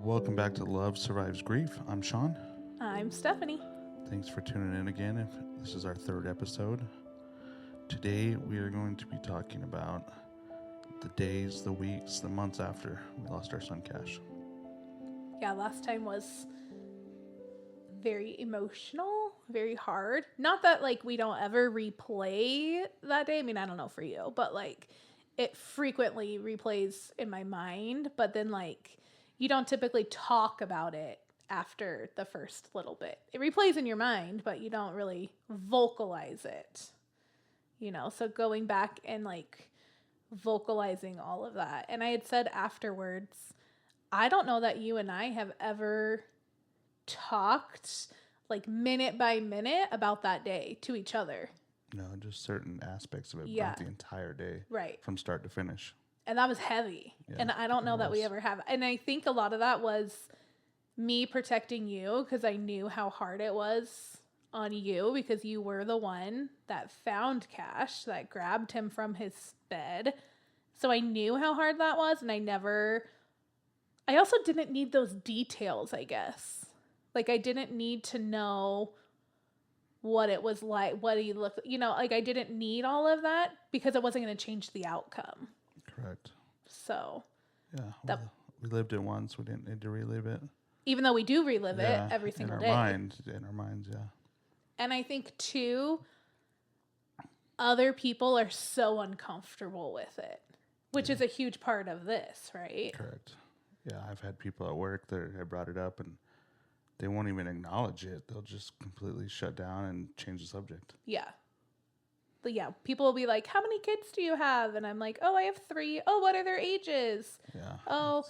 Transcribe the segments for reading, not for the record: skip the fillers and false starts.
Welcome back to Love Survives Grief. I'm Shaun. I'm Stephanie. Thanks for tuning in again. If this is our third episode. Today we are going to be talking about the days, the weeks, the months after we lost our son Cash. Yeah, last time was very emotional, very hard. Not that we don't ever replay that day. I mean, I don't know for you, but it frequently replays in my mind, but then you don't typically talk about it after the first little bit. It replays in your mind, but you don't really vocalize it. So going back and vocalizing all of that. And I had said afterwards, I don't know that you and I have ever talked minute by minute about that day to each other. No, just certain aspects of it, Yeah. not the entire day, Right. from start to finish. And that was heavy. Yeah, and I don't know that we ever have. And I think a lot of that was me protecting you because I knew how hard it was on you because you were the one that found Cash, that grabbed him from his bed. So I knew how hard that was. And I also didn't need those details, I guess. I didn't need to know what it was like, what he looked, I didn't need all of that because it wasn't going to change the outcome. Correct. So. Yeah, we lived it once. We didn't need to relive it. Even though we do relive it every single day. In our minds, yeah. And I think, too, other people are so uncomfortable with it, which is a huge part of this, right? Correct. Yeah, I've had people at work that have brought it up and they won't even acknowledge it. They'll just completely shut down and change the subject. Yeah. But yeah, people will be like, how many kids do you have? And I'm like, oh, I have 3. Oh, what are their ages? Yeah. Oh,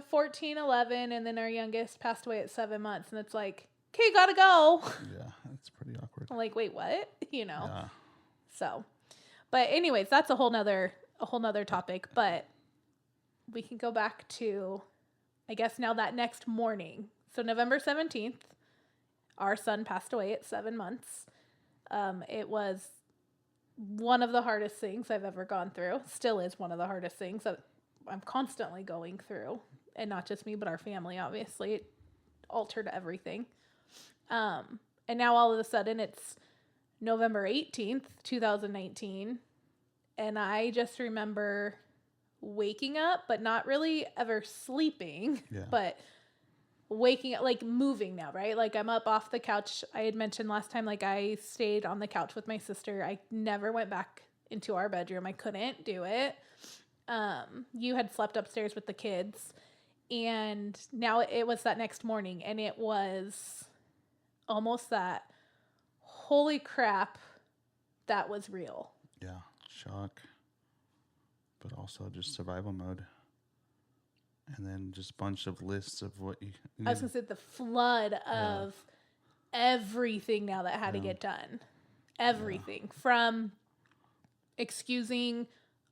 14, 11. And then our youngest passed away at 7 months. And it's like, okay, gotta go. Yeah, it's pretty awkward. I'm like, wait, what? Yeah. So, but anyways, that's a whole nother topic. But we can go back to, I guess, now that next morning. So November 17th, our son passed away at 7 months. It was one of the hardest things I've ever gone through. Still is one of the hardest things that I'm constantly going through. And not just me, but our family, obviously. It altered everything. And now all of a sudden it's November 18th, 2019. And I just remember waking up, but not really ever sleeping, but waking up, moving now, right? I'm up off the couch. I had mentioned last time, I stayed on the couch with my sister. I never went back into our bedroom. I couldn't do it. You had slept upstairs with the kids. And now it was that next morning. And it was almost that, holy crap, that was real. Yeah, shock. But also just survival mode. And then just a bunch of lists of what you I was going to say the flood of everything now that had to get done. Everything. From excusing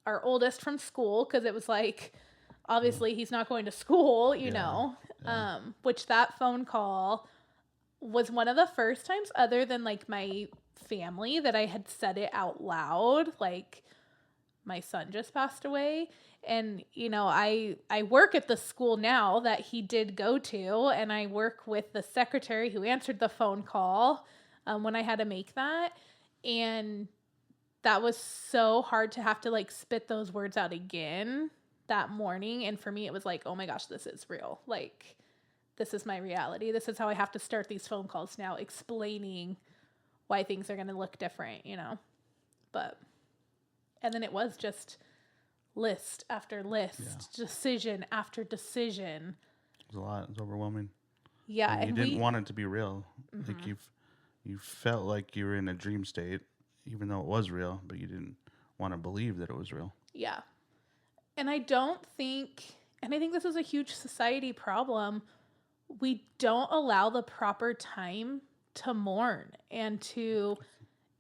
our oldest from school, because it was obviously he's not going to school, you know. Which that phone call was one of the first times other than my family that I had said it out loud. My son just passed away. And, I work at the school now that he did go to, and I work with the secretary who answered the phone call when I had to make that. And that was so hard to have to spit those words out again that morning. And for me, it was oh my gosh, this is real. This is my reality. This is how I have to start these phone calls now, explaining why things are going to look different, But, and then it was just list after list, decision after decision. It was a lot. It was overwhelming. Yeah. And you didn't want it to be real. Mm-hmm. You felt like you were in a dream state, even though it was real, but you didn't want to believe that it was real. Yeah. And I think this is a huge society problem. We don't allow the proper time to mourn and to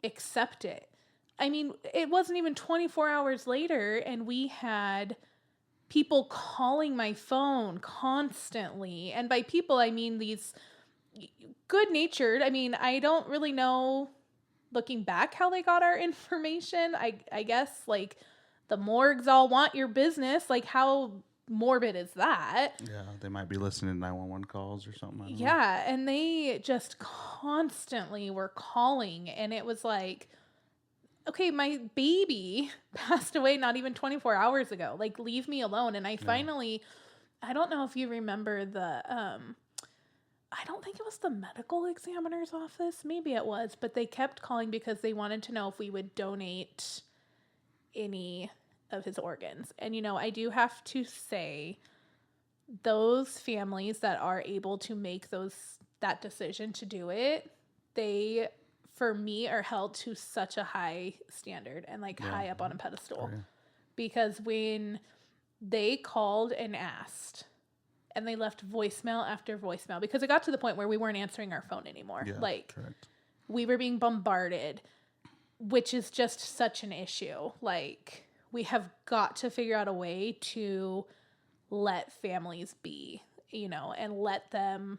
accept it. I mean, it wasn't even 24 hours later, and we had people calling my phone constantly. And by people, I mean these good-natured. I mean, I don't really know, looking back, how they got our information. I guess, the morgues all want your business. How morbid is that? Yeah, they might be listening to 911 calls or something. I don't know. Yeah, and they just constantly were calling, and it was like, okay, my baby passed away not even 24 hours ago. Like, leave me alone. And I finally, I don't know if you remember I don't think it was the medical examiner's office. Maybe it was, but they kept calling because they wanted to know if we would donate any of his organs. And, I do have to say, those families that are able to make that decision to do it, they, for me, are held to such a high standard and high up on a pedestal. Oh, yeah. Because when they called and asked, and they left voicemail after voicemail, because it got to the point where we weren't answering our phone anymore. Yeah, correct. We were being bombarded, which is just such an issue. We have got to figure out a way to let families be, and let them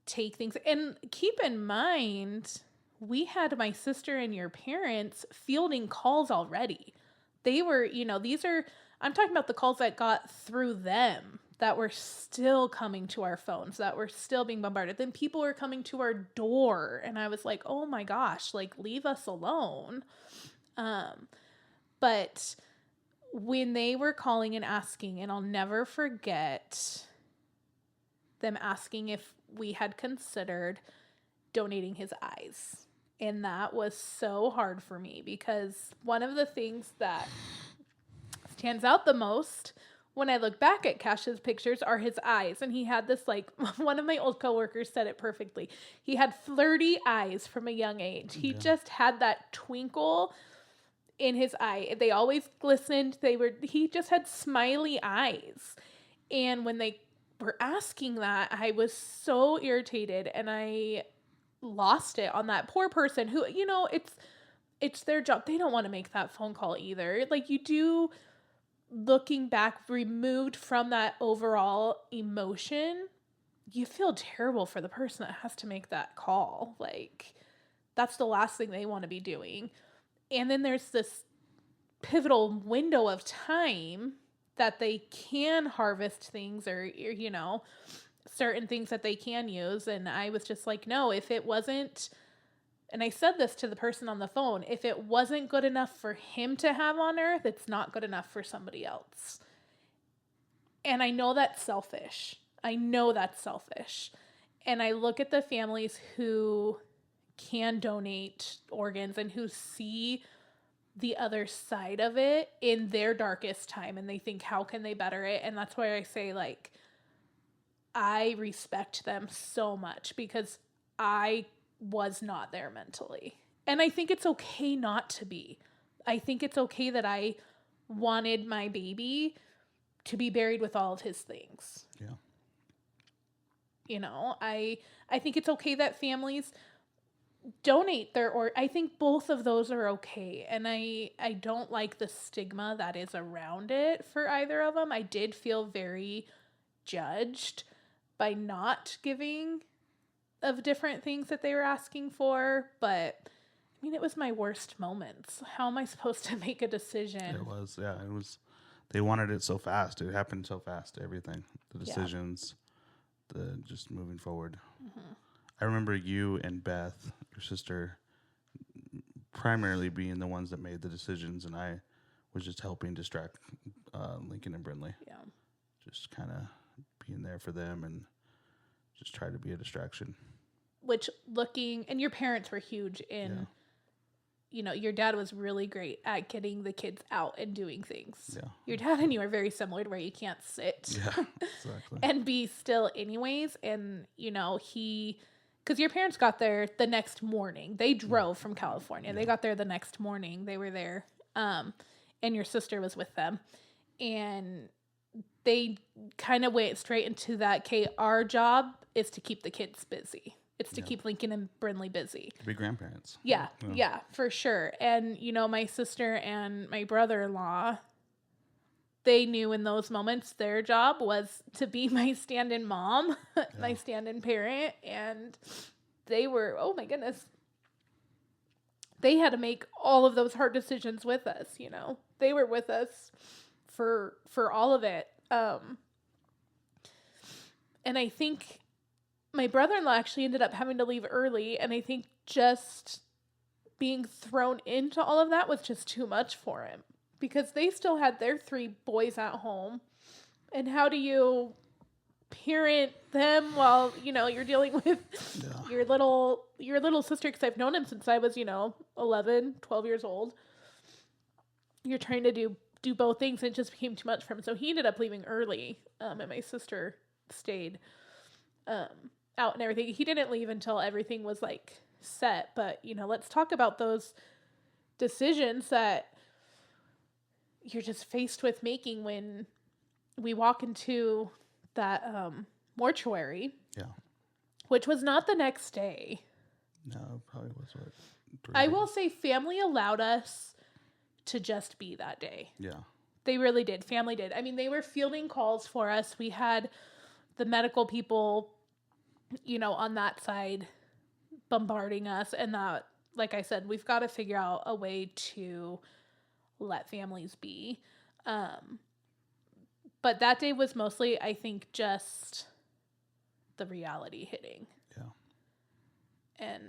take things. And keep in mind, we had my sister and your parents fielding calls already. They were, I'm talking about the calls that got through them that were still coming to our phones, that were still being bombarded. Then people were coming to our door, and I was like, oh my gosh, leave us alone. But when they were calling and asking, and I'll never forget them asking if we had considered donating his eyes. And that was so hard for me, because one of the things that stands out the most when I look back at Cash's pictures are his eyes. And he had this, one of my old coworkers said it perfectly. He had flirty eyes from a young age. He just had that twinkle in his eye. They always glistened. He just had smiley eyes. And when they were asking that, I was so irritated, and I lost it on that poor person who, it's their job. They don't want to make that phone call either. You do, looking back, removed from that overall emotion, you feel terrible for the person that has to make that call. That's the last thing they want to be doing. And then there's this pivotal window of time that they can harvest things, or, certain things that they can use. And I was just like, no, if it wasn't, and I said this to the person on the phone, if it wasn't good enough for him to have on earth, it's not good enough for somebody else. And I know that's selfish. And I look at the families who can donate organs and who see the other side of it in their darkest time, and they think, how can they better it? And that's why I say, I respect them so much, because I was not there mentally. And I think it's okay not to be. I think it's okay that I wanted my baby to be buried with all of his things. Yeah. I think it's okay that families donate I think both of those are okay. And I don't like the stigma that is around it for either of them. I did feel very judged by not giving of different things that they were asking for, but it was my worst moments. How am I supposed to make a decision? It was. They wanted it so fast. It happened so fast. Everything, the decisions, the just moving forward. Mm-hmm. I remember you and Beth, your sister, primarily being the ones that made the decisions, and I was just helping distract Lincoln and Brindley. Yeah. Just kind of being there for them and just try to be a distraction. Which and your parents were huge in, your dad was really great at getting the kids out and doing things. Yeah. Your dad and you are very similar to where you can't sit exactly. and be still anyways. And, because your parents got there the next morning. They drove from California. They got there the next morning. They were there. And your sister was with them. And they kind of went straight into that, okay, our job is to keep the kids busy. It's to keep Lincoln and Brindley busy. To be grandparents. Yeah, for sure. And, my sister and my brother-in-law, they knew in those moments their job was to be my stand-in mom, my stand-in parent, and they were, oh my goodness, they had to make all of those hard decisions with us, They were with us for all of it. And I think my brother-in-law actually ended up having to leave early, and I think just being thrown into all of that was just too much for him because they still had their 3 boys at home. And how do you parent them while, you're dealing with your little sister? Because I've known him since I was, 11, 12 years old. You're trying to do both things, and it just became too much for him. So he ended up leaving early, and my sister stayed out and everything. He didn't leave until everything was like set. But, let's talk about those decisions that you're just faced with making when we walk into that mortuary. Yeah. Which was not the next day. No, probably was what? I will say family allowed us to just be that day. Yeah. They really did. Family did. I mean, they were fielding calls for us. We had the medical people, on that side bombarding us. And that, like I said, we've got to figure out a way to let families be. But that day was mostly, I think, just the reality hitting. Yeah. And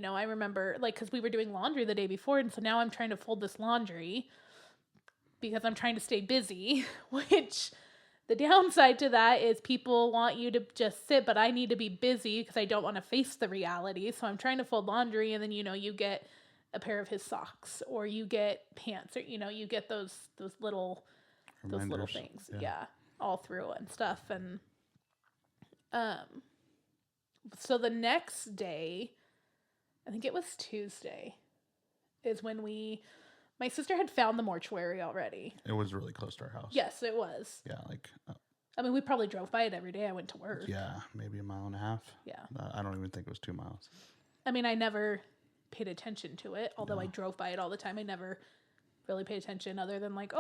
I remember, because we were doing laundry the day before, and so now I'm trying to fold this laundry because I'm trying to stay busy, which the downside to that is people want you to just sit, but I need to be busy because I don't want to face the reality. So I'm trying to fold laundry, and then, you get a pair of his socks, or you get pants, or, you get those little things. Yeah. All through and stuff. And, so the next day, I think it was Tuesday, is when my sister had found the mortuary already. It was really close to our house. Yes, it was. Yeah, I mean, we probably drove by it every day I went to work. Yeah, maybe a mile and a half. Yeah. I don't even think it was 2 miles. I mean, I never paid attention to it, although I drove by it all the time. I never really paid attention other than it's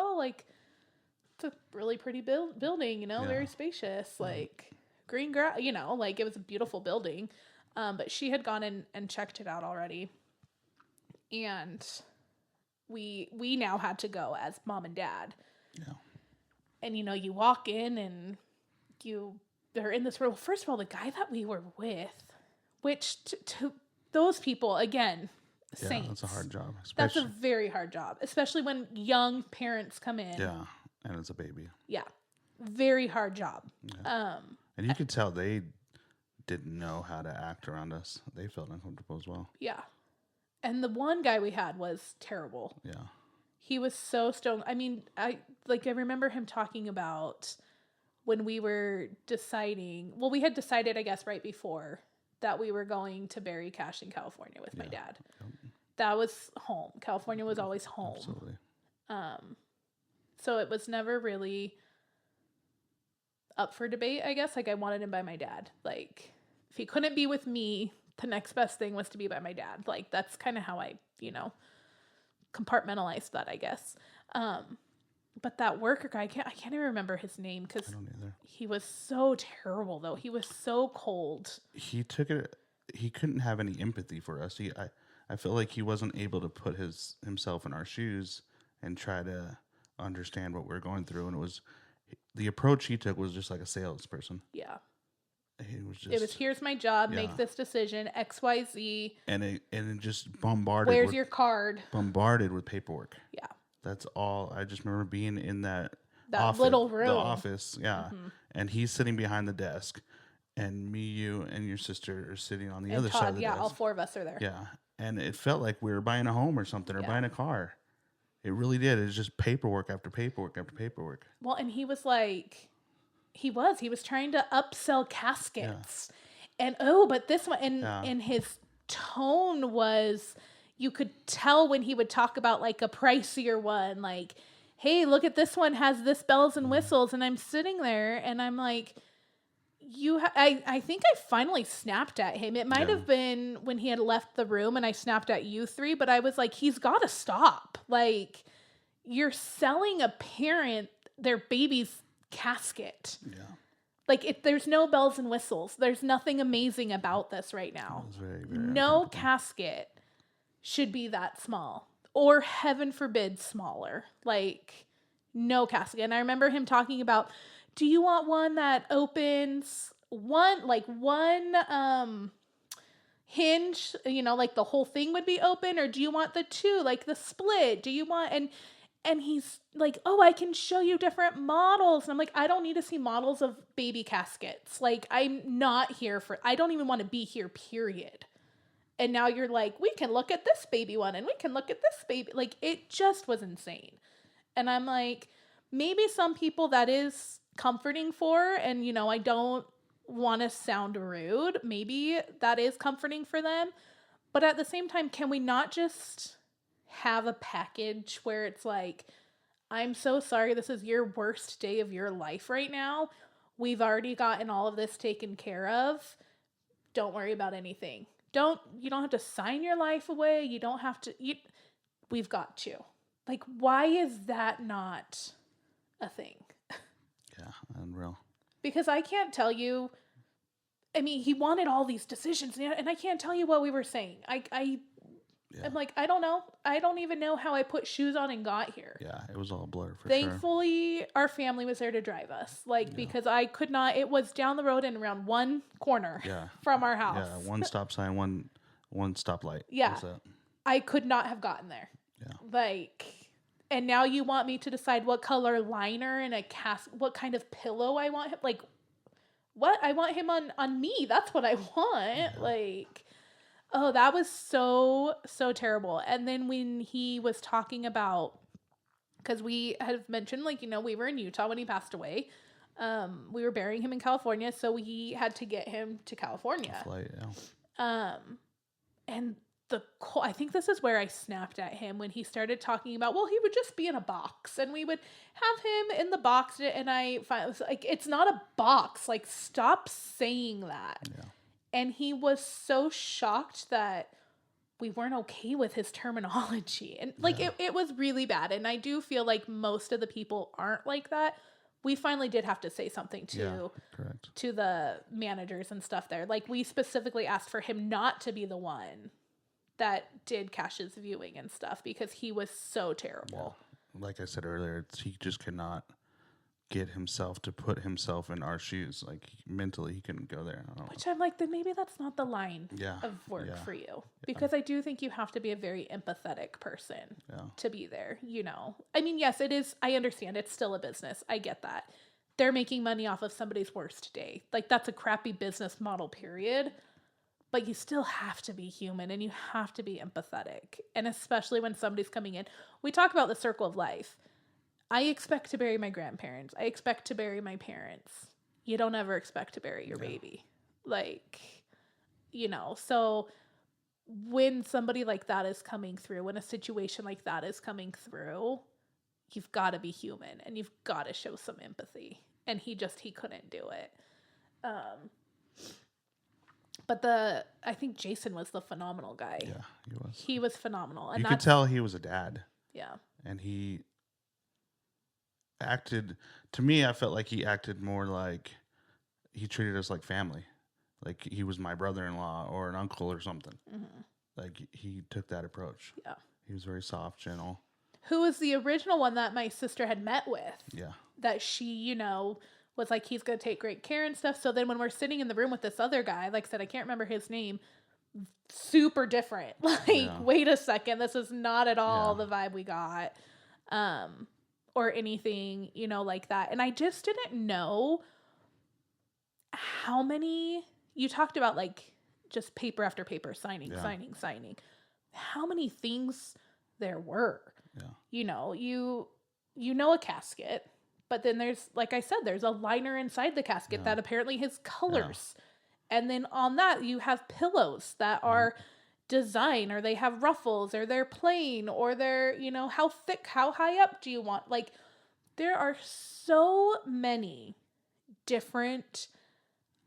a really pretty building, very spacious, green grass, it was a beautiful building. But she had gone in and checked it out already. And we now had to go as mom and dad. Yeah. And, you walk in and they're in this room. First of all, the guy that we were with, which to those people, again, saints. That's a hard job. That's a very hard job, especially when young parents come in. Yeah, and it's a baby. Yeah, very hard job. Yeah. And you could tell they didn't know how to act around us. They felt uncomfortable as well. Yeah. And the one guy we had was terrible. Yeah. He was so stoned. I mean, I remember him talking about when we were deciding, well, we had decided, I guess, right before that we were going to bury Cash in California with my dad. That was home. California was always home. Absolutely. So it was never really up for debate, I guess. I wanted him by my dad. If he couldn't be with me, the next best thing was to be by my dad. That's kind of how I, compartmentalized that, I guess. But that worker guy, I can't even remember his name because I don't either. He was so terrible, though. He was so cold. He took it. He couldn't have any empathy for us. I feel like he wasn't able to put himself in our shoes and try to understand what we're going through. And the approach he took was just like a salesperson. Yeah. It was here's my job, make this decision, XYZ. And it just bombarded. Where's your card? Bombarded with paperwork. Yeah. That's all. I just remember being in that little room. The office, yeah. Mm-hmm. And he's sitting behind the desk, and me, you, and your sister are sitting on the other side of the desk. Yeah, all 4 of us are there. Yeah. And it felt like we were buying a home or something, or buying a car. It really did. It was just paperwork after paperwork after paperwork. Well, and he was like... He was trying to upsell caskets. Yeah. And, but this one, and his tone was, you could tell when he would talk about a pricier one, hey, look at this one has this bells and whistles. And I'm sitting there and I'm like, I think I finally snapped at him. It might have been when he had left the room and I snapped at you 3, but I was like, he's got to stop. You're selling a parent their baby's casket. Yeah. There's no bells and whistles. There's nothing amazing about this right now. Very, very no casket should be that small. Or heaven forbid, smaller. No casket. And I remember him talking about do you want one that opens one hinge, like the whole thing would be open, or do you want the two, like the split? Do you want, and he's like, oh, I can show you different models. And I'm like, I don't need to see models of baby caskets. Like, I'm not here I don't even want to be here, period. And now you're like, we can look at this baby one and we can look at this baby. Like, it just was insane. And I'm like, maybe some people that is comforting for, and, I don't want to sound rude. Maybe that is comforting for them. But at the same time, can we not just have a package where it's like, I'm so sorry, this is your worst day of your life right now. We've already gotten all of this taken care of. Don't worry about anything. You don't have to sign your life away. You don't have to, we've got you. Like, why is that not a thing? Yeah, unreal. Because I can't tell you, I mean, he wanted all these decisions, and I can't tell you what we were saying. I'm like, I don't know. I don't even know how I put shoes on and got here. Yeah, it was all a blur for Thankfully, our family was there to drive us. Because I could not, it was down the road and around one corner from our house. Yeah, one stop sign, one stoplight. Yeah. I could not have gotten there. Yeah. And now you want me to decide what color liner and what kind of pillow I want him. Like, what? I want him on me. That's what I want. Yeah. Oh, that was so, so terrible. And then when he was talking about, because we had mentioned, we were in Utah when he passed away. We were burying him in California, so we had to get him to California. Flight, yeah. And I think this is where I snapped at him when he started talking about, well, he would just be in a box, and we would have him in the box. And I was like, it's not a box. Like, stop saying that. Yeah. And he was so shocked that we weren't okay with his terminology. And it was really bad. And I do feel like most of the people aren't like that. We finally did have to say something to the managers and stuff there. Like, we specifically asked for him not to be the one that did Cash's viewing and stuff, because he was so terrible. Yeah. Like I said earlier, he just could not get himself to put himself in our shoes. Like, mentally, he couldn't go there. Which I'm like, then maybe that's not the line of work for you. Because I do think you have to be a very empathetic person to be there, I mean, yes, it is. I understand. It's still a business. I get that. They're making money off of somebody's worst day. Like, that's a crappy business model, period. But you still have to be human, and you have to be empathetic. And especially when somebody's coming in. We talk about the circle of life. I expect to bury my grandparents. I expect to bury my parents. You don't ever expect to bury your baby. So when somebody like that is coming through, when a situation like that is coming through, you've got to be human, and you've got to show some empathy. And he couldn't do it. But I think Jason was the phenomenal guy. Yeah, he was. He was phenomenal. And you could tell he was a dad. Yeah. And he acted, to me, I felt like he acted more like he treated us like family. Like he was my brother-in-law or an uncle or something. Mm-hmm. Like he took that approach. Yeah. He was very soft, gentle. Who was the original one that my sister had met with. Yeah. That she, was like, he's going to take great care and stuff. So then when we're sitting in the room with this other guy, like I said, I can't remember his name, super different. Wait a second, this is not at all the vibe we got. Or anything, like that. And I just didn't know how many, you talked about just paper after paper, signing. How many things there were. Yeah. You know a casket. But then there's, like I said, there's a liner inside the casket that apparently has colors. Yeah. And then on that, you have pillows that are design, or they have ruffles, or they're plain, or they're, how thick, how high up do you want? Like, there are so many different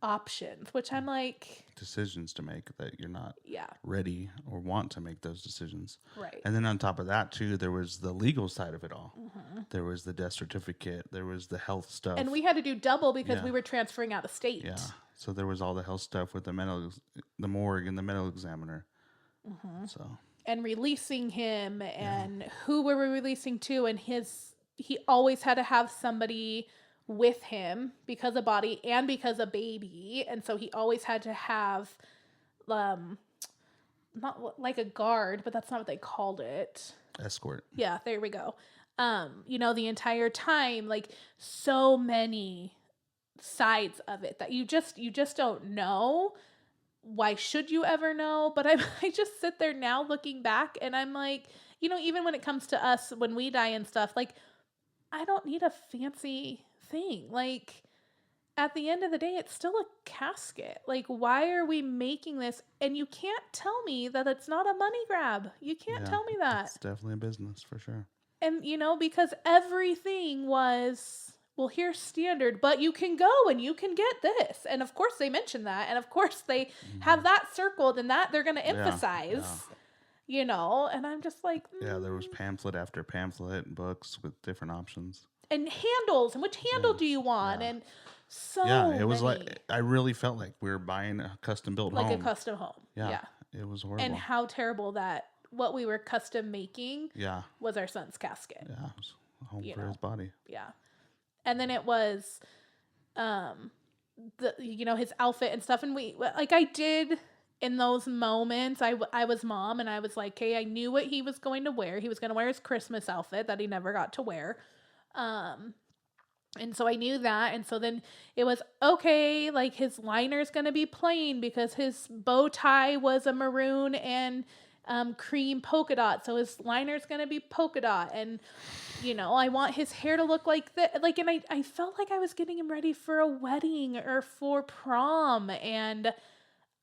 options, which I'm like... decisions to make that you're not ready or want to make those decisions. Right. And then on top of that, too, there was the legal side of it all. Mm-hmm. There was the death certificate. There was the health stuff. And we had to do double because we were transferring out of state. Yeah. So there was all the health stuff with the morgue and the medical examiner. Mm-hmm. So. And releasing him, and who were we releasing to, and he always had to have somebody with him because of body and because of baby. And so he always had to have, not like a guard, but that's not what they called it. Escort. Yeah, there we go. The entire time, like so many sides of it that you just don't know. Why should you ever know? But I just sit there now looking back and I'm like, even when it comes to us, when we die and stuff, like, I don't need a fancy thing. Like, at the end of the day, it's still a casket. Like, why are we making this? And you can't tell me that it's not a money grab. You can't tell me that. It's definitely a business for sure. And, because everything was, well, here's standard, but you can go and you can get this. And of course they mention that. And of course they have that circled and that they're going to emphasize, and I'm just like, Yeah, there was pamphlet after pamphlet and books with different options. And handles. And which handle do you want? Yeah. And so it was many. Like, I really felt like we were buying a custom built home. Like a custom home. Yeah. It was horrible. And how terrible that what we were custom making was our son's casket. Yeah, it was a home for his body. Yeah. And then it was, his outfit and stuff. And I did in those moments, I was mom and I was like, hey, I knew what he was going to wear. He was going to wear his Christmas outfit that he never got to wear. And so I knew that. And so then it was okay. Like his liner's going to be plain because his bow tie was a maroon and cream polka dot. So his liner's going to be polka dot. And, I want his hair to look like that. Like, and I felt like I was getting him ready for a wedding or for prom. And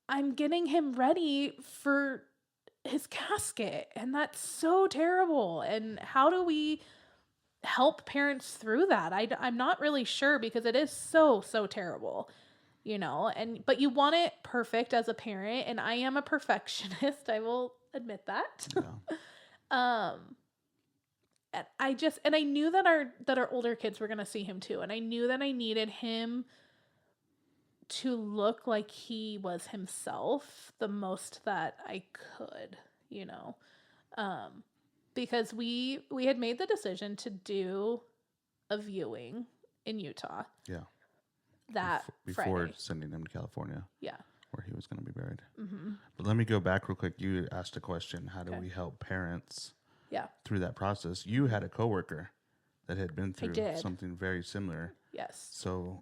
I'm getting him ready for his casket. And that's so terrible. And how do we help parents through that? I'm not really sure because it is so terrible, but you want it perfect as a parent, and I am a perfectionist. I will admit that. Yeah. And I knew that our older kids were going to see him too. And I knew that I needed him to look like he was himself the most that I could, because we had made the decision to do a viewing in Utah. Yeah. That before Friday. Sending him to California. Yeah. Where he was going to be buried. Mm-hmm. But let me go back real quick. You asked a question. How do we help parents through that process? You had a coworker that had been through something very similar. Yes. So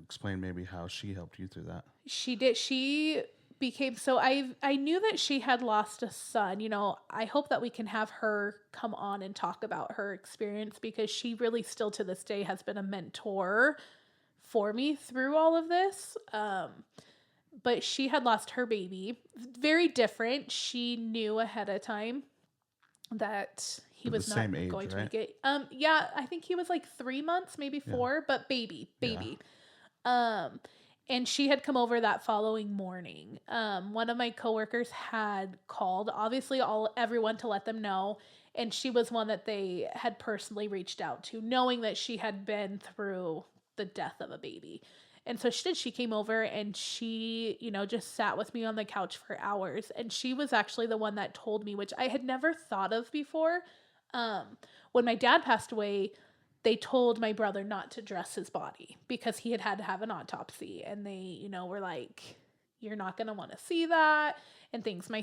explain maybe how she helped you through that. She did. She became, so I knew that she had lost a son. I hope that we can have her come on and talk about her experience because she really still to this day has been a mentor for me through all of this. But she had lost her baby. Very different. She knew ahead of time that he was not same age, going to right? make it. Yeah, I think he was like 3 months, maybe 4, but baby. Yeah. And she had come over that following morning. One of my coworkers had called, obviously everyone to let them know. And she was one that they had personally reached out to, knowing that she had been through the death of a baby. And so she came over and she, just sat with me on the couch for hours. And she was actually the one that told me, which I had never thought of before. When my dad passed away, they told my brother not to dress his body because he had to have an autopsy. And they, were like, you're not going to want to see that and things. My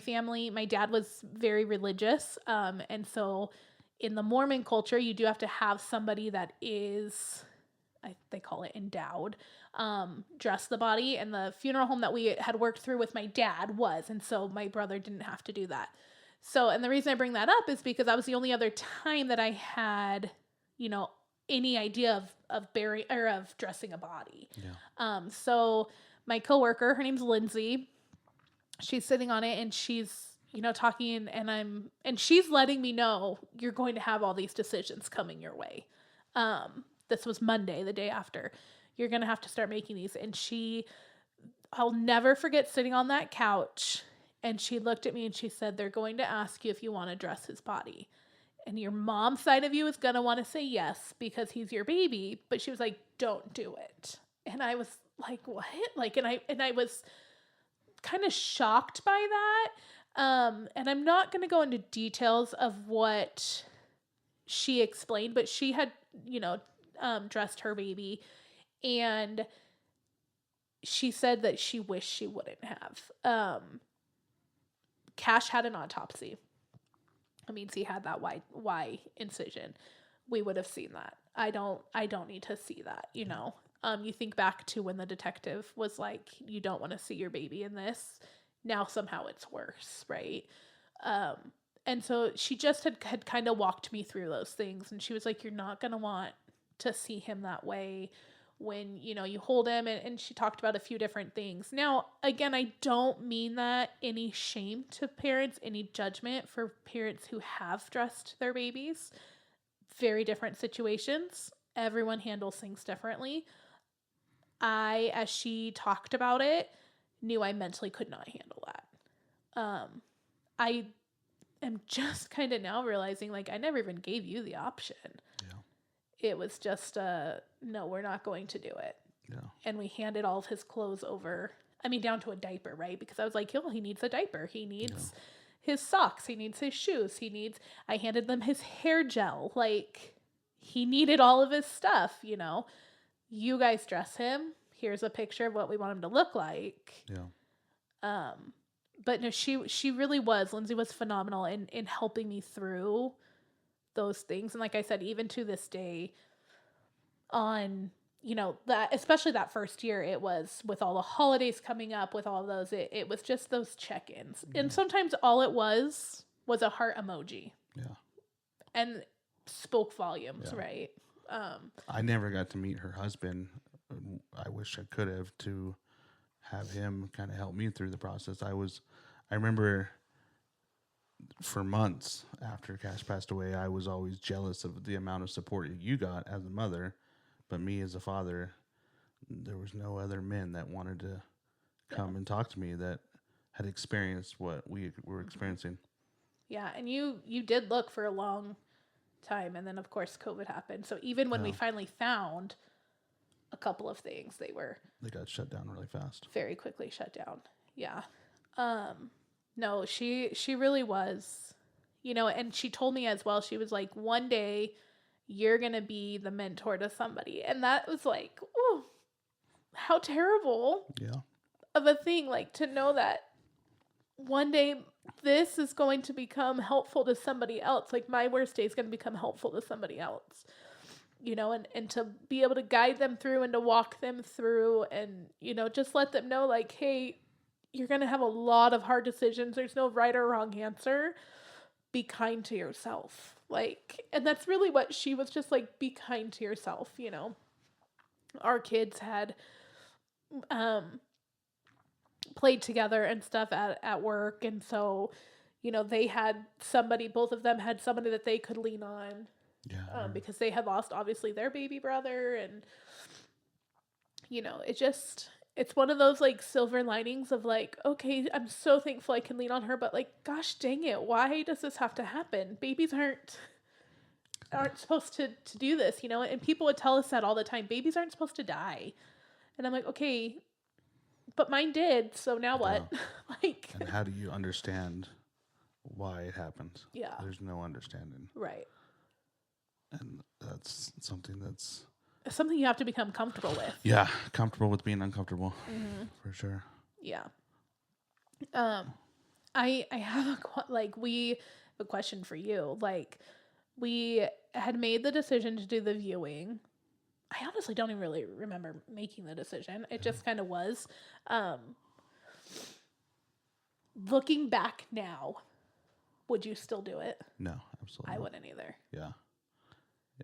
dad was very religious. And so in the Mormon culture, you do have to have somebody that is, they call it endowed, dress the body. And the funeral home that we had worked through with my dad was. And so my brother didn't have to do that. So, and the reason I bring that up is because that was the only other time that I had, any idea of burying or of dressing a body. Yeah. So my coworker, her name's Lindsay, she's sitting on it and she's, talking and she's letting me know you're going to have all these decisions coming your way. This was Monday, the day after. You're going to have to start making these. And I'll never forget sitting on that couch and she looked at me and she said, they're going to ask you if you want to dress his body. And your mom's side of you is going to want to say yes because he's your baby. But she was like, don't do it. And I was like, what? And I was kind of shocked by that. And I'm not going to go into details of what she explained, but she had, dressed her baby And she said that she wished she wouldn't have. Cash had an autopsy. That means he had that Y incision. We would have seen that. I don't need to see that, you know. You think back to when the detective was like, you don't want to see your baby in this. Now somehow it's worse, right? And so she just had kind of walked me through those things. And she was like, you're not going to want to see him that way when, you know, you hold him. And she talked about a few different things. Now, again, I don't mean that any shame to parents, any judgment for parents who have dressed their babies. Very different situations. Everyone handles things differently. I, as she talked about it, knew I mentally could not handle that. I am just kind of now realizing, like, I never even gave you the option. Yeah. It was just, no, we're not going to do it. Yeah. And we handed all of his clothes over. I mean, down to a diaper, right? Because I was like, he needs a diaper. He needs his socks. He needs his shoes. I handed them his hair gel. Like, he needed all of his stuff, you know. You guys dress him. Here's a picture of what we want him to look like. Yeah. But no, she really was. Lindsay was phenomenal in helping me through those things. And like I said, even to this day, on, you know, that, especially that first year, it was with all the holidays coming up, with all of those, it was just those check-ins. Mm-hmm. And sometimes all it was a heart emoji. Yeah. And spoke volumes, right? I never got to meet her husband. I wish I could have, to have him kind of help me through the process. I remember for months after Cash passed away, I was always jealous of the amount of support you got as a mother, but me as a father, there was no other men that wanted to come and talk to me that had experienced what we were experiencing. Yeah, and you did look for a long time, and then of course COVID happened. So even when we finally found a couple of things, they got shut down really fast. Very quickly shut down. Yeah. No, she really was, you know, and she told me as well, she was like, one day you're going to be the mentor to somebody. And that was like, oh, how terrible of a thing, like, to know that one day this is going to become helpful to somebody else. Like, my worst day is going to become helpful to somebody else, you know, and to be able to guide them through and to walk them through and, you know, just let them know, like, hey, you're going to have a lot of hard decisions. There's no right or wrong answer. Be kind to yourself. Like, and that's really what she was just like, be kind to yourself, you know. Our kids had played together and stuff at work. And so, you know, they had somebody, both of them had somebody that they could lean on. Yeah. Because they had lost, obviously, their baby brother. And, you know, it's one of those, like, silver linings of, like, okay, I'm so thankful I can lean on her, but, like, gosh dang it, why does this have to happen? Babies aren't supposed to do this, you know? And people would tell us that all the time. Babies aren't supposed to die. And I'm like, okay, but mine did, so now what? Yeah. Like, and how do you understand why it happened? Yeah. There's no understanding. Right. And that's something you have to become comfortable with. Yeah, comfortable with being uncomfortable, for sure. Yeah. I have a question for you. Like, we had made the decision to do the viewing. I honestly don't even really remember making the decision. It just kind of was. Looking back now, would you still do it? No, absolutely. I wouldn't either. Yeah.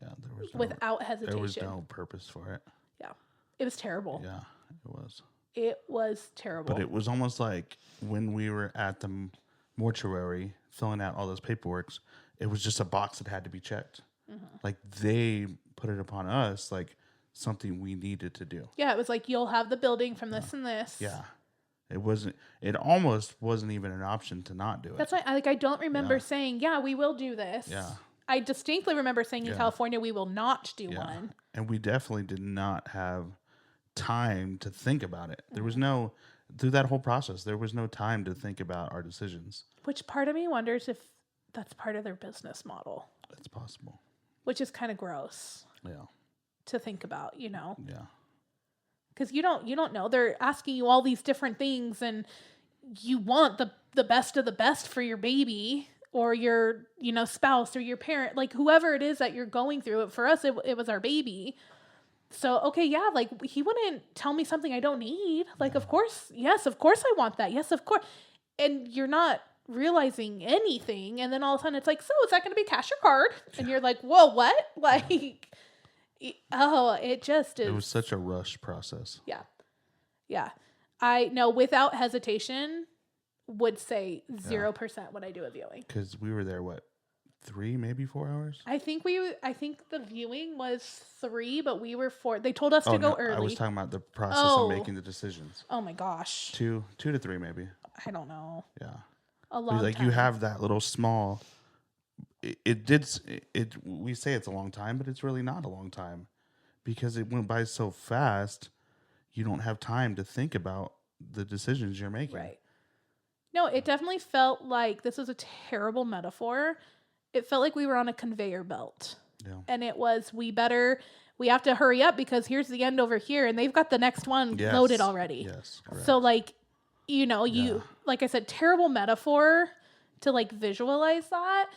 Yeah, there was without hesitation. There was no purpose for it. Yeah. It was terrible. Yeah, it was. It was terrible. But it was almost like when we were at the mortuary filling out all those paperworks, it was just a box that had to be checked. Mm-hmm. Like, they put it upon us like something we needed to do. Yeah, it was like, you'll have the building from this and this. Yeah. It almost wasn't even an option to not do it. That's why I don't remember saying, yeah, we will do this. Yeah. I distinctly remember saying in California, we will not do one. And we definitely did not have time to think about it. There was through that whole process, there was no time to think about our decisions. Which part of me wonders if that's part of their business model. It's possible. Which is kind of gross. Yeah. To think about, you know? Yeah. because you don't know. They're asking you all these different things, and you want the best of the best for your baby or your, spouse or your parent, like whoever it is that you're going through it. For us, it was our baby. So, okay, yeah, like he wouldn't tell me something I don't need. Like, of course, yes, of course I want that. Yes, of course. And you're not realizing anything. And then all of a sudden it's like, so is that going to be cash or card? And you're like, whoa, what? Like, it just is. It was such a rush process. Yeah. Yeah. I know without hesitation would say 0% when I do a viewing. Because we were there, 3, maybe 4 hours? I think the viewing was 3, but we were 4. They told us to go early. I was talking about the process of making the decisions. Oh my gosh. 2 to 3 maybe. I don't know. Yeah. A long time. Like you have that little small. We say it's a long time, but it's really not a long time, because it went by so fast. You don't have time to think about the decisions you're making. Right. No, it definitely felt like, this is a terrible metaphor. It felt like we were on a conveyor belt. Yeah. And it was, we have to hurry up because here's the end over here and they've got the next one loaded already. Yes. Correct. So like, like I said, terrible metaphor to like visualize that,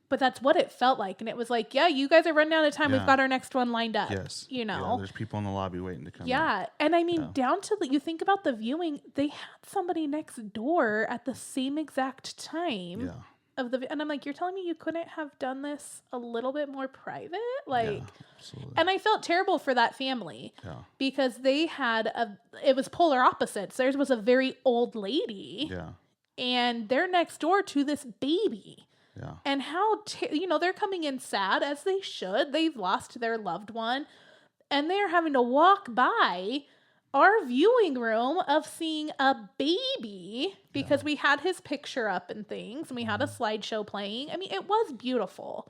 but that's what it felt like. And it was like, yeah, you guys are running out of time. We've got our next one lined up. Yes. Yeah, there's people in the lobby waiting to come in. Yeah. And I mean, down to you think about the viewing, they had somebody next door at the same exact time. Yeah. And I'm like, you're telling me you couldn't have done this a little bit more private? Like, absolutely. And I felt terrible for that family because they had it was polar opposites. Theirs was a very old lady and they're next door to this baby. Yeah. And how, they're coming in sad as they should. They've lost their loved one and they're having to walk by our viewing room of seeing a baby because we had his picture up and things and we had a slideshow playing. I mean, it was beautiful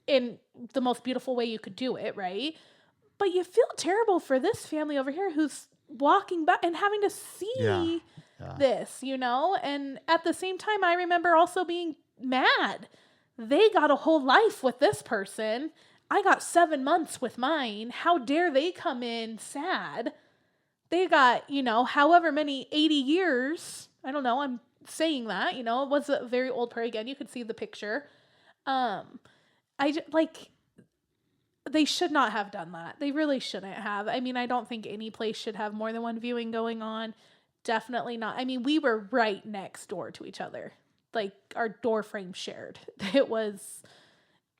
in the most beautiful way you could do it, right? But you feel terrible for this family over here who's walking by and having to see this, and at the same time, I remember also being mad. They got a whole life with this person. I got 7 months with mine. How dare they come in sad? They got, however many 80 years. I don't know. I'm saying that, it was a very old prayer. Again, you could see the picture. They should not have done that. They really shouldn't have. I mean, I don't think any place should have more than one viewing going on. Definitely not. I mean, we were right next door to each other. Like our door frame shared. It was...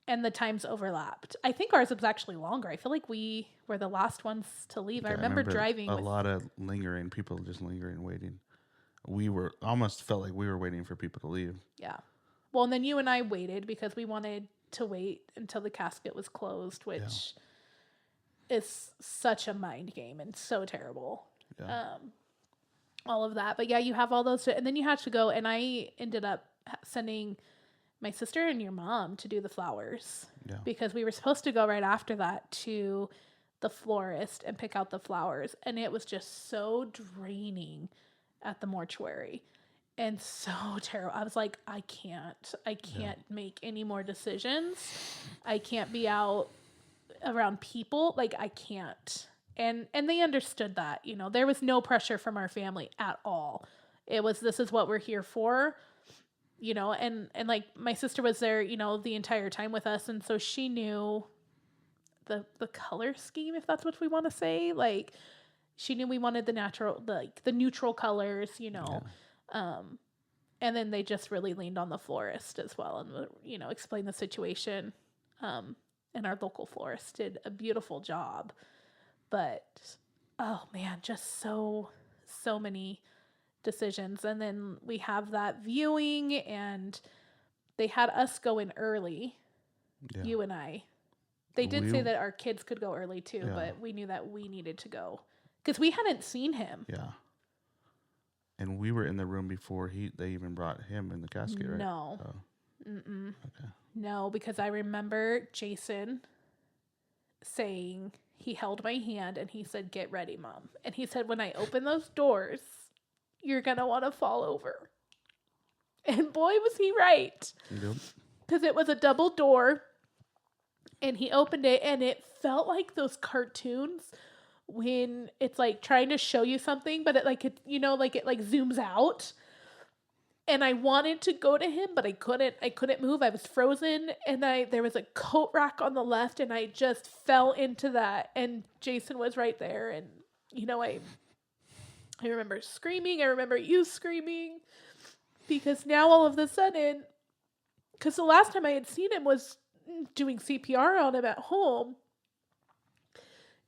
And the times overlapped. I think ours was actually longer. I feel like we were the last ones to leave. I remember driving. A lot of lingering, people just lingering, waiting. We were almost felt like we were waiting for people to leave. Yeah. Well, and then you and I waited because we wanted to wait until the casket was closed, which is such a mind game and so terrible. Yeah. All of that. But yeah, you have all those. And then you had to go. And I ended up sending my sister and your mom to do the flowers because we were supposed to go right after that to the florist and pick out the flowers. And it was just so draining at the mortuary and so terrible. I was like, I can't make any more decisions. I can't be out around people. Like I can't. And they understood that, there was no pressure from our family at all. It was, this is what we're here for. And like my sister was there, the entire time with us. And so she knew the color scheme, if that's what we want to say. Like she knew we wanted the neutral colors, and then they just really leaned on the florist as well. And, explained the situation. And our local florist did a beautiful job, but oh man, just so many decisions. And then we have that viewing and they had us go in early, you and I. They did say that our kids could go early too, but we knew that we needed to go because we hadn't seen him. Yeah. And we were in the room before they even brought him in the casket, right? No. Oh. Okay. No, because I remember Jason saying, he held my hand and he said, "Get ready, Mom." And he said, when I open those doors, you're going to want to fall over. And boy, was he right. Yep. Because it was a double door. And he opened it and it felt like those cartoons when it's like trying to show you something, but it like, it, you know, like it like zooms out. And I wanted to go to him, but I couldn't move. I was frozen, and there was a coat rack on the left, and I just fell into that. And Jason was right there, and you know, I remember screaming. I remember you screaming, because now all of a sudden, because the last time I had seen him was doing CPR on him at home,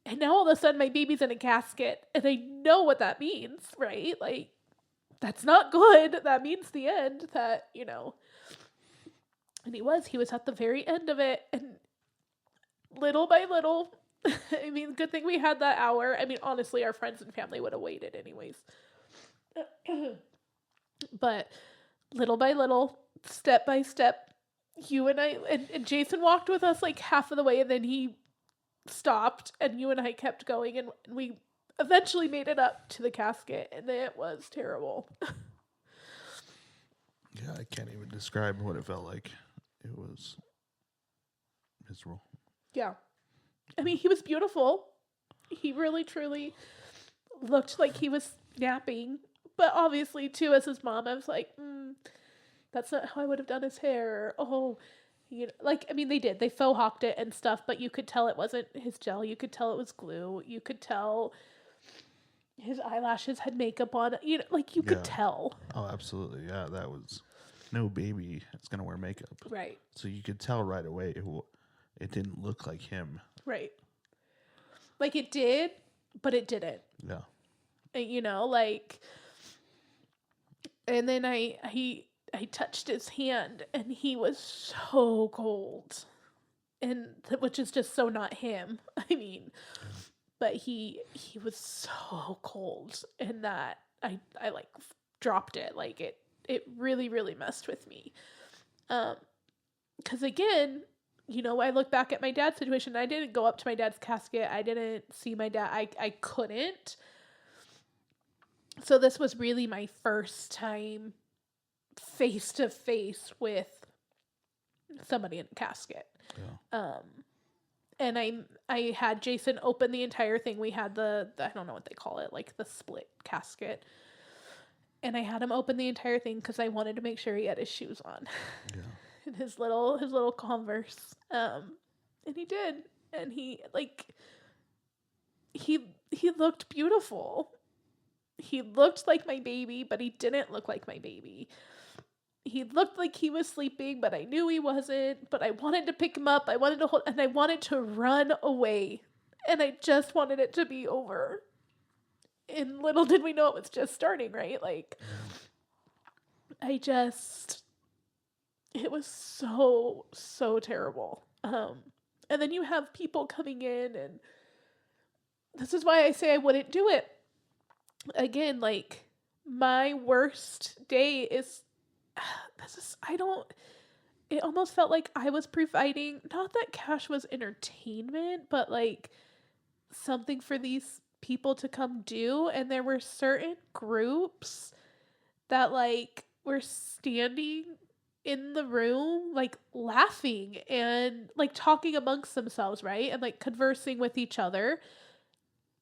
and now all of a sudden my baby's in a casket, and I know what that means, right? Like, that's not good. That means the end. That, you know. And he was at the very end of it. And little by little, I mean, good thing we had that hour. I mean, honestly, our friends and family would have waited anyways. But little by little, step by step, you and I, and Jason walked with us like half of the way, and then he stopped, and you and I kept going, and we eventually made it up to the casket, and it was terrible. Yeah, I can't even describe what it felt like. It was miserable. Yeah. I mean, he was beautiful. He really, truly looked like he was napping. But obviously, too, as his mom, I was like, that's not how I would have done his hair. Oh, you know, like, I mean, they did. They faux hawked it and stuff, but you could tell it wasn't his gel. You could tell it was glue. You could tell his eyelashes had makeup on. You know, like, you could tell. Oh, absolutely. Yeah, that was no baby is going to wear makeup. Right. So you could tell right away it didn't look like him. Right. Like, it did, but it didn't. Yeah. And, you know, like, and then I touched his hand, and he was so cold, and which is just so not him. I mean, but he was so cold, and that I like dropped it. Like, it really, really messed with me. 'Cause again, you know, I look back at my dad's situation. I didn't go up to my dad's casket. I didn't see my dad. I couldn't. So this was really my first time face to face with somebody in a casket. Yeah. And I had Jason open the entire thing. We had the I don't know what they call it, like the split casket. And I had him open the entire thing because I wanted to make sure he had his shoes on. Yeah. And his little Converse. And he did. And he looked beautiful. He looked like my baby, but he didn't look like my baby. He looked like he was sleeping, but I knew he wasn't. But I wanted to pick him up. I wanted to hold, and I wanted to run away. And I just wanted it to be over. And little did we know it was just starting, right? Like, it was so, so terrible. And then you have people coming in, and this is why I say I wouldn't do it. Again, like, my worst day is, it almost felt like I was providing, not that cash was entertainment, but like something for these people to come do. And there were certain groups that like were standing in the room, like laughing and like talking amongst themselves, right? And like conversing with each other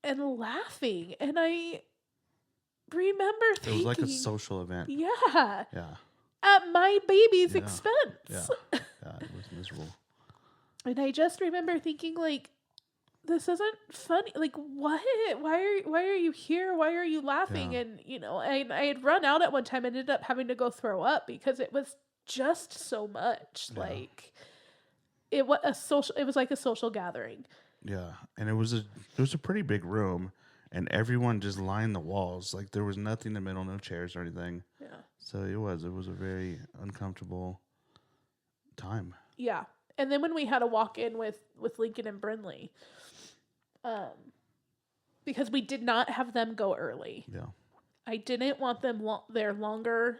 and laughing. And I remember thinking, it was like a social event. Yeah. Yeah. At my baby's expense. Yeah. Yeah, it was miserable. And I just remember thinking, like, this isn't funny. Like, what? Why are you here? Why are you laughing? Yeah. And, you know, I had run out at one time and ended up having to go throw up because it was just so much. Yeah. Like, it was like a social gathering. Yeah. And it was a pretty big room, and everyone just lined the walls. Like, there was nothing in the middle, no chairs or anything. Yeah. So it was a very uncomfortable time. Yeah. And then when we had a walk-in with Lincoln and Brinley, because we did not have them go early. Yeah. I didn't want them there longer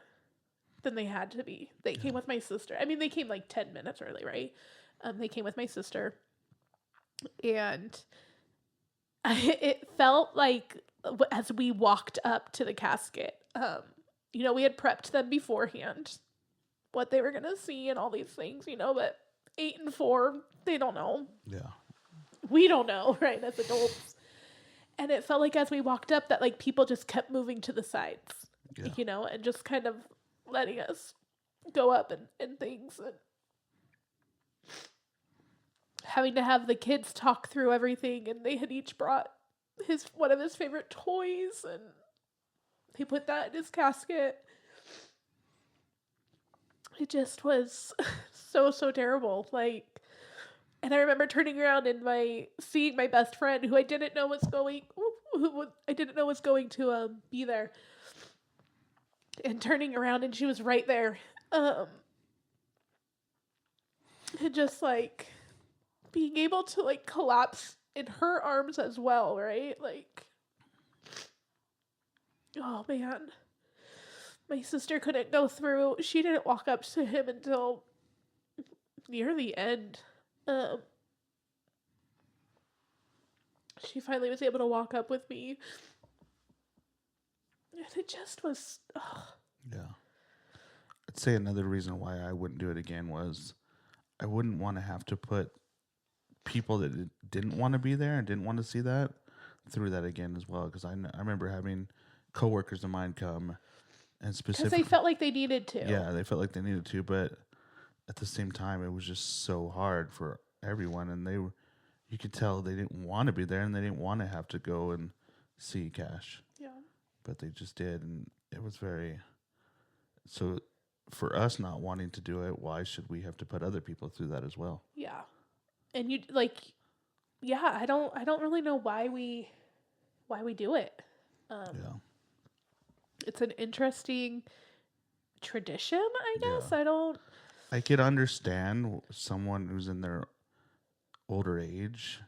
than they had to be. They came with my sister. I mean, they came like 10 minutes early, right? They came with my sister. And it felt like as we walked up to the casket, you know, we had prepped them beforehand what they were going to see and all these things, you know, but 8 and 4, they don't know. Yeah. We don't know, right, as adults. And it felt like as we walked up that like people just kept moving to the sides, Yeah. you know, and just kind of letting us go up and things, and having to have the kids talk through everything, and they had each brought one of his favorite toys, and he put that in his casket. It just was so terrible. Like, and I remember turning around and seeing my best friend, who I didn't know was going to be there, and turning around, and she was right there, and just like being able to like collapse in her arms as well, right? Like, oh man, my sister couldn't go through. She didn't walk up to him until near the end. She finally was able to walk up with me. And it just was... Yeah. I'd say another reason why I wouldn't do it again was I wouldn't want to have to put people that didn't want to be there and didn't want to see that through that again as well. Because I remember having coworkers of mine come and specifically... Because they felt like they needed to. Yeah, they felt like they needed to, but at the same time, it was just so hard for everyone, and you could tell they didn't want to be there, and they didn't want to have to go and see Cash. Yeah. But they just did, and it was very... So for us not wanting to do it, why should we have to put other people through that as well? Yeah. And you like, yeah, I don't really know why we do it. Yeah. It's an interesting tradition, I guess. Yeah. I could understand someone who's in their older age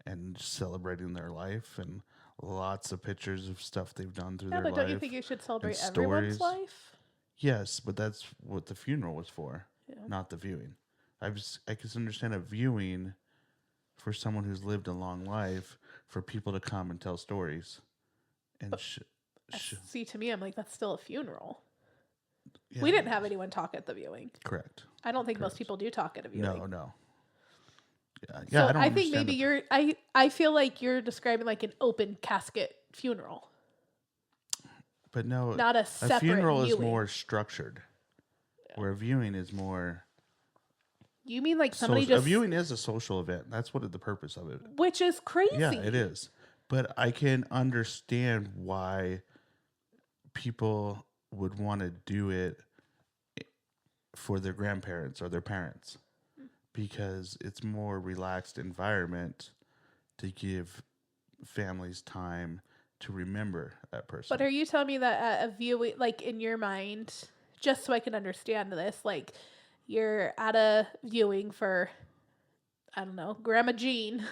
and celebrating their life and lots of pictures of stuff they've done through their life. Yeah, but don't you think you should celebrate everyone's life? Yes, but that's what the funeral was for, not the viewing. I can understand a viewing for someone who's lived a long life, for people to come and tell stories. And see, to me, I'm like, that's still a funeral. Yeah, we didn't have anyone talk at the viewing. Correct. I don't think most people do talk at a viewing. No. Yeah. So I think maybe I feel like you're describing like an open casket funeral. But no, not a separate funeral viewing. Is more structured, where a viewing is more... You mean like somebody a viewing is a social event. That's what the purpose of it. Which is crazy. Yeah, it is. But I can understand why people would want to do it for their grandparents or their parents, because it's more relaxed environment to give families time to remember that person. But are you telling me that at a viewing, like in your mind, just so I can understand this, like you're at a viewing for, I don't know, Grandma Jean,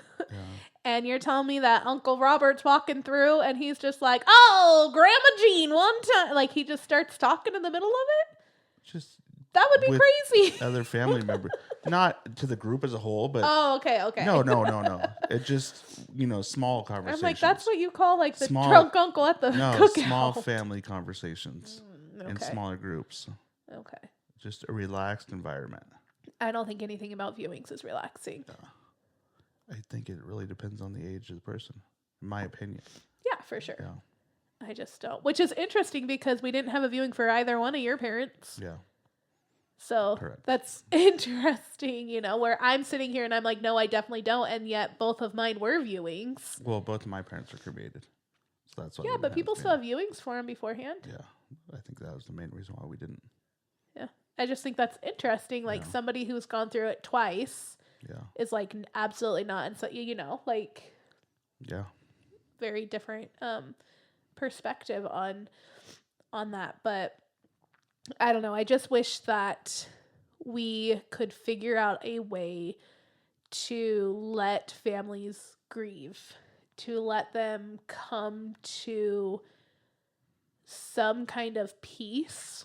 and you're telling me that Uncle Robert's walking through and he's just like, oh, Grandma Jean, one time, like he just starts talking in the middle of it? That would be crazy. Other family members. Not to the group as a whole, but... Oh, okay. No. It just, small conversations. I'm like, that's what you call like the drunk uncle at the cookout. Small family conversations in smaller groups. Okay. Just a relaxed environment. I don't think anything about viewings is relaxing. I think it really depends on the age of the person, in my opinion. Yeah, for sure. Yeah. I just don't. Which is interesting because we didn't have a viewing for either one of your parents. Yeah. So that's interesting, where I'm sitting here and I'm like, no, I definitely don't. And yet both of mine were viewings. Well, both of my parents were cremated. So that's why. Yeah, but people still have viewings for them beforehand. Yeah. I think that was the main reason why we didn't. Yeah. I just think that's interesting. Like somebody who's gone through it twice is like absolutely not. And so, like. Yeah. Very different perspective on that. But I don't know. I just wish that we could figure out a way to let families grieve, to let them come to some kind of peace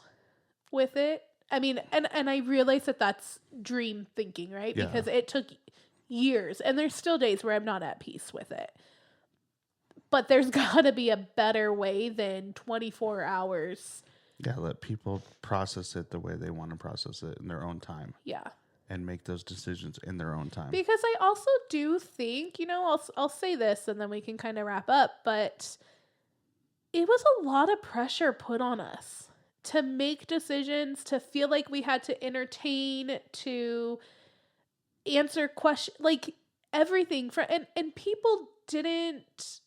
with it. I mean, and I realize that that's dream thinking, right? Yeah. Because it took years, and there's still days where I'm not at peace with it. But there's got to be a better way than 24 hours. Yeah, let people process it the way they want to process it in their own time. Yeah. and make those decisions in their own time. Because I also do think, I'll say this and then we can kind of wrap up, but it was a lot of pressure put on us to make decisions, to feel like we had to entertain, to answer questions, like everything. And people didn't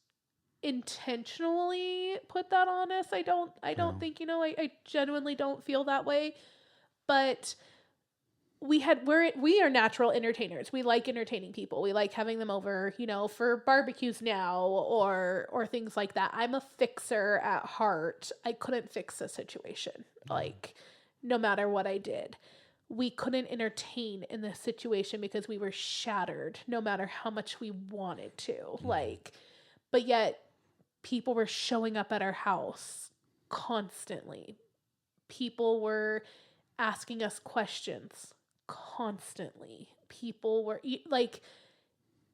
intentionally put that on us. I don't think, I genuinely don't feel that way. But we are natural entertainers. We like entertaining people. We like having them over, for barbecues now or things like that. I'm a fixer at heart. I couldn't fix a situation, like no matter what I did. We couldn't entertain in this situation because we were shattered no matter how much we wanted to. But yet people were showing up at our house constantly. People were asking us questions constantly. People were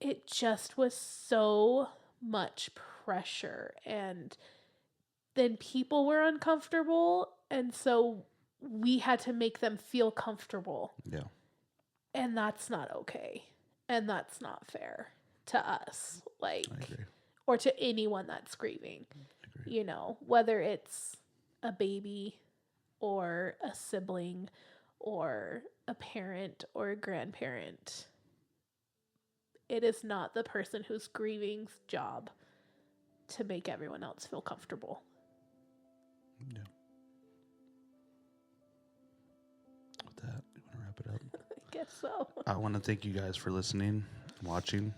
it just was so much pressure, and then people were uncomfortable, and so we had to make them feel comfortable. Yeah. And that's not okay. And that's not fair to us. I agree. Or to anyone that's grieving. I agree. Whether it's a baby or a sibling or a parent or a grandparent. It is not the person who's grieving's job to make everyone else feel comfortable. Yeah. With that, you want to wrap it up? I guess so. I want to thank you guys for listening, watching.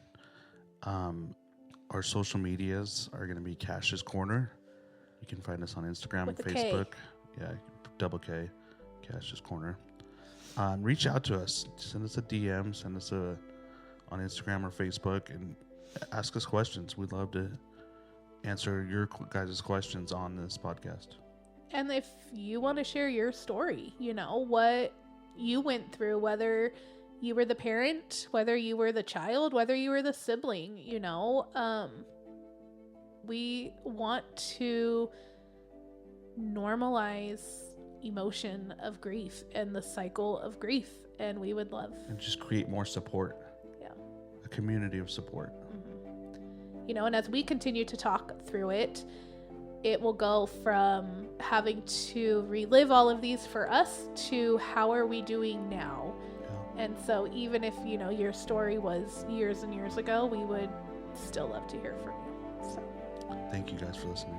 Our social medias are going to be Cash's Corner. You can find us on Instagram and Facebook. Yeah, double K, Cash's Corner. Reach out to us. Send us a DM. Send us on Instagram or Facebook, and ask us questions. We'd love to answer your guys' questions on this podcast. And if you want to share your story, what you went through, whether you were the parent, whether you were the child, whether you were the sibling, we want to normalize emotion of grief and the cycle of grief, and we would love and just create more support. Yeah, a community of support. Mm-hmm. And as we continue to talk through it, it will go from having to relive all of these for us to how are we doing now. Yeah. And so even if your story was years and years ago, we would still love to hear from you. So thank you guys for listening.